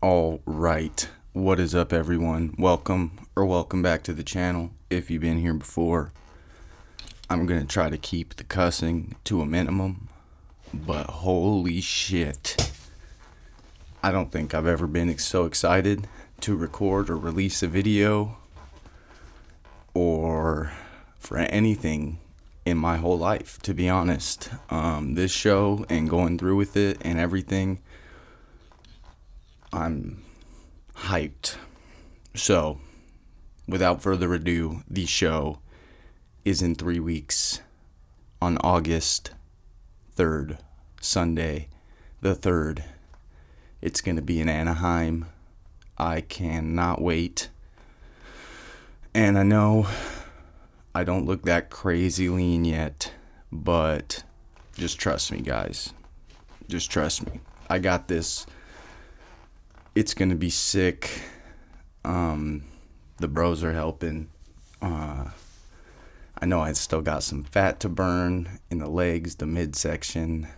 All right. What is up, everyone? Welcome back to the channel. If you've been here before, I'm going to try to keep the cussing to a minimum, but holy shit. I don't think I've ever been so excited to record or release a video or for anything in my whole life, to be honest. This show and going through with it and everything, I'm hyped. So, without further ado, the show is in 3 weeks on August 3rd, Sunday the 3rd. It's going to be in Anaheim. I cannot wait. And I know I don't look that crazy lean yet, but just trust me, guys. Just trust me. I got this. It's going to be sick. The bros are helping. I know I still got some fat to burn in the legs, the midsection,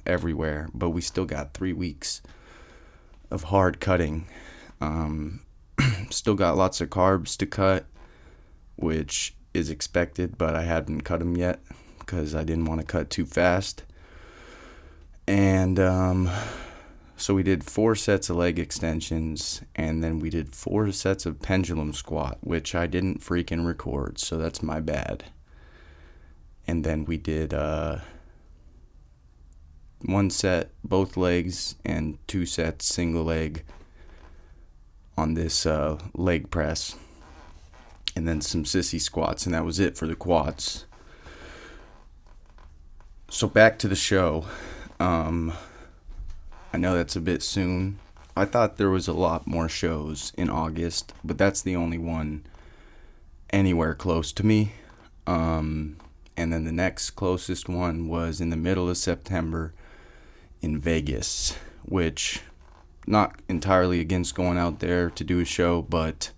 everywhere. But we still got 3 weeks of hard cutting. Still got lots of carbs to cut, which is expected, but I hadn't cut them yet because I didn't want to cut too fast. And so we did 4 sets of leg extensions, and then we did 4 sets of pendulum squat, which I didn't freaking record, so that's my bad. And then we did 1 set both legs and 2 sets single leg on this leg press, and then some sissy squats, and that was it for the quads. So back to the show. I know that's a bit soon. I thought there was a lot more shows in August, but that's the only one anywhere close to me. And then the next closest one was in the middle of September in Vegas, which, not entirely against going out there to do a show, but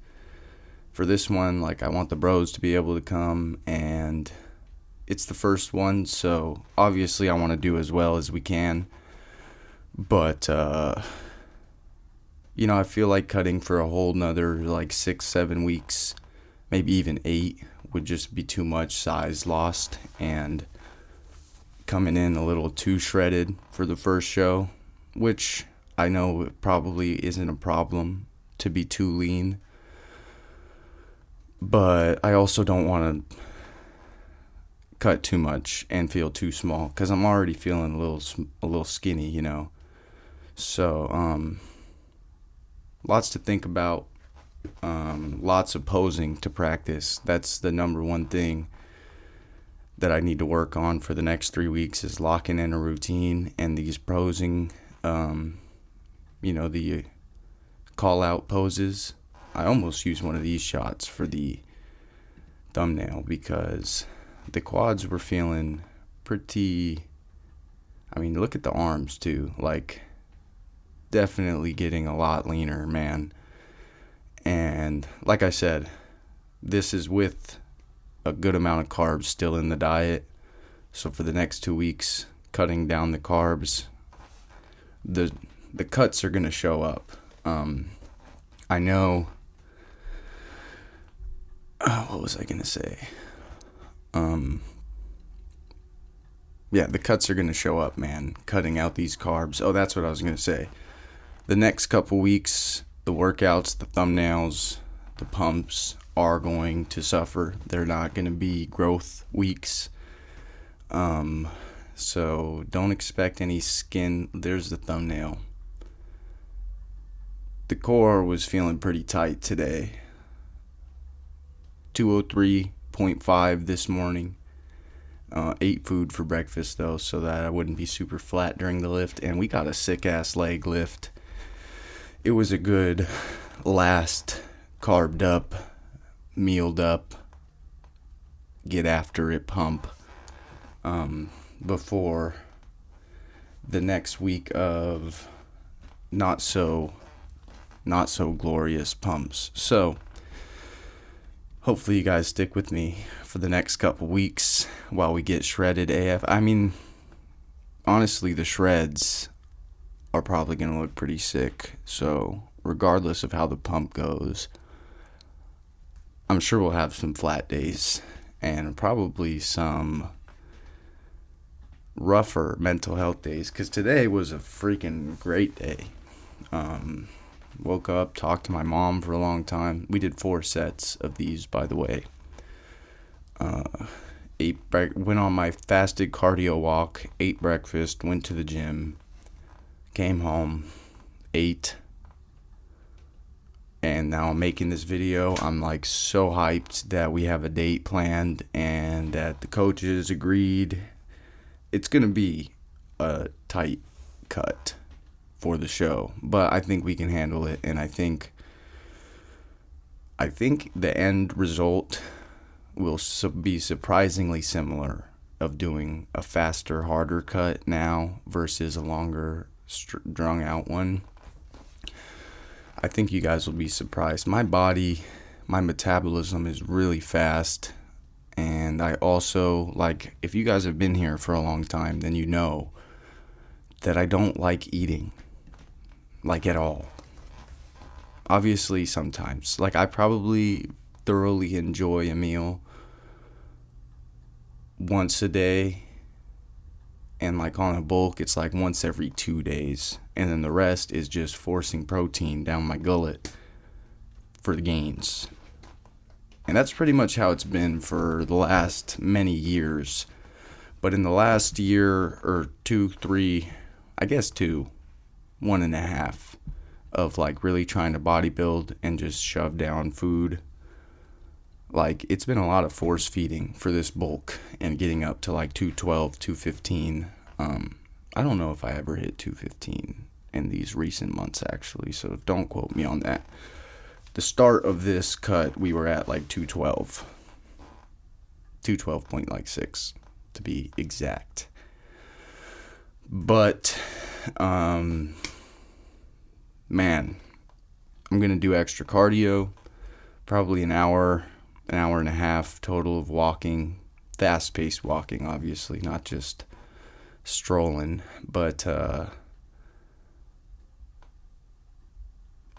for this one, I want the bros to be able to come, and it's the first one, so obviously I want to do as well as we can. But, I feel like cutting for a whole nother 6-7 weeks, maybe even 8, would just be too much size lost, and coming in a little too shredded for the first show, which I know it probably isn't a problem to be too lean. But I also don't want to cut too much and feel too small, because I'm already feeling a little skinny, So, lots to think about, lots of posing to practice. That's the number one thing that I need to work on for the next 3 weeks, is locking in a routine and these posing, the call out poses. I almost used one of these shots for the thumbnail because the quads were feeling pretty. Look at the arms too. Definitely getting a lot leaner, man. And like I said, this is with a good amount of carbs still in the diet. So for the next 2 weeks, cutting down the carbs, the cuts are going to show up. I know. What was I going to say? Yeah, the cuts are going to show up, man. Cutting out these carbs. Oh, that's what I was going to say. The next couple weeks, the workouts, the thumbnails, the pumps are going to suffer. They're not going to be growth weeks. So don't expect any skin. There's the thumbnail. The core was feeling pretty tight today. 203.5 this morning. Ate food for breakfast though, so that I wouldn't be super flat during the lift. And we got a sick ass leg lift. It was a good last carved up, mealed up, get after it pump before the next week of not so glorious pumps. So hopefully you guys stick with me for the next couple weeks while we get shredded AF. Honestly, the shreds are probably going to look pretty sick. So regardless of how the pump goes, I'm sure we'll have some flat days and probably some rougher mental health days, because today was a freaking great day. Woke up, talked to my mom for a long time. We did 4 sets of these, by the way. Went on my fasted cardio walk, ate breakfast, went to the gym, came home, ate, and now I'm making this video. I'm like so hyped that we have a date planned and that the coaches agreed. It's gonna be a tight cut for the show, but I think we can handle it, and I think the end result will be surprisingly similar, of doing a faster, harder cut now versus a longer, drung out one. I think you guys will be surprised. My metabolism is really fast, and I also, like, if you guys have been here for a long time, then you know that I don't like eating, like, at all. Obviously, sometimes. Like, I probably thoroughly enjoy a meal once a day, and like on a bulk it's like once every 2 days, and then the rest is just forcing protein down my gullet for the gains. And that's pretty much how it's been for the last many years. But in the last year or 2, 3, I guess 2, 1.5 of like really trying to bodybuild and just shove down food, like, it's been a lot of force feeding for this bulk and getting up to like 212, 215. I don't know if I ever hit 215 in these recent months, actually, so don't quote me on that. The start of this cut, we were at like 212. 212.6 to be exact. But, man, I'm going to do extra cardio, probably an hour and a half total of walking, fast-paced walking, obviously, not just strolling, but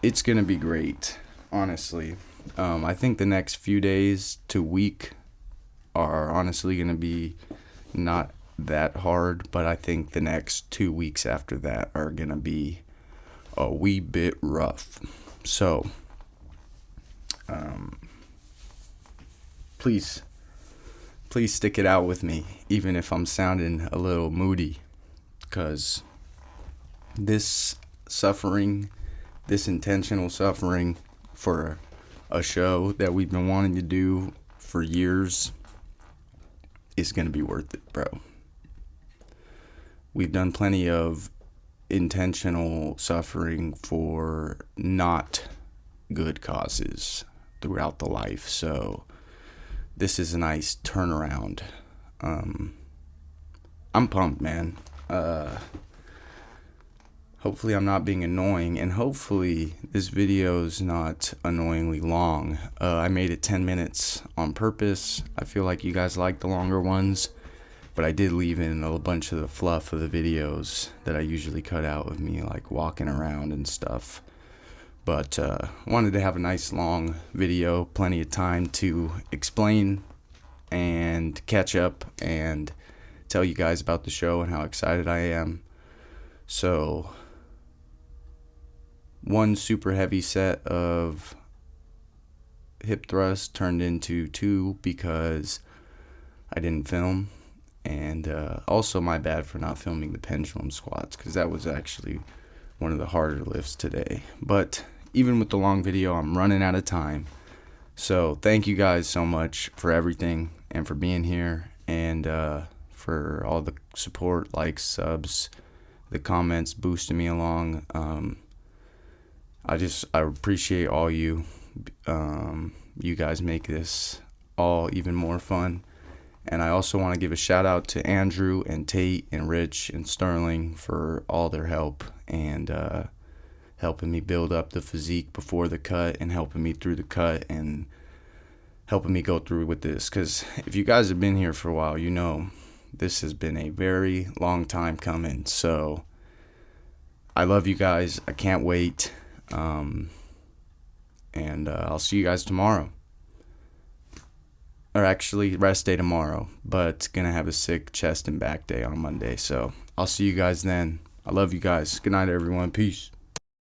it's gonna be great, honestly. I think the next few days to week are honestly gonna be not that hard, but I think the next 2 weeks after that are gonna be a wee bit rough. So please stick it out with me, even if I'm sounding a little moody, because this intentional suffering for a show that we've been wanting to do for years is going to be worth it, bro. We've done plenty of intentional suffering for not good causes throughout the life, so this is a nice turnaround. I'm pumped, man. Hopefully I'm not being annoying, and hopefully this video is not annoyingly long. I made it 10 minutes on purpose. I feel like you guys like the longer ones, but I did leave in a bunch of the fluff of the videos that I usually cut out of me, like walking around and stuff. But wanted to have a nice long video, plenty of time to explain and catch up and tell you guys about the show and how excited I am. So, one super heavy set of hip thrusts turned into 2 because I didn't film, and also my bad for not filming the pendulum squats, because that was actually one of the harder lifts today. But even with the long video, I'm running out of time. So thank you guys so much for everything and for being here, and for all the support, likes, subs, the comments, boosting me along. I appreciate all you. You guys make this all even more fun. And I also want to give a shout out to Andrew and Tate and Rich and Sterling for all their help and helping me build up the physique before the cut and helping me through the cut and helping me go through with this. Because if you guys have been here for a while, you know this has been a very long time coming. So I love you guys. I can't wait. And I'll see you guys tomorrow. Or actually, rest day tomorrow. But gonna have a sick chest and back day on Monday. So I'll see you guys then. I love you guys. Good night, everyone. Peace.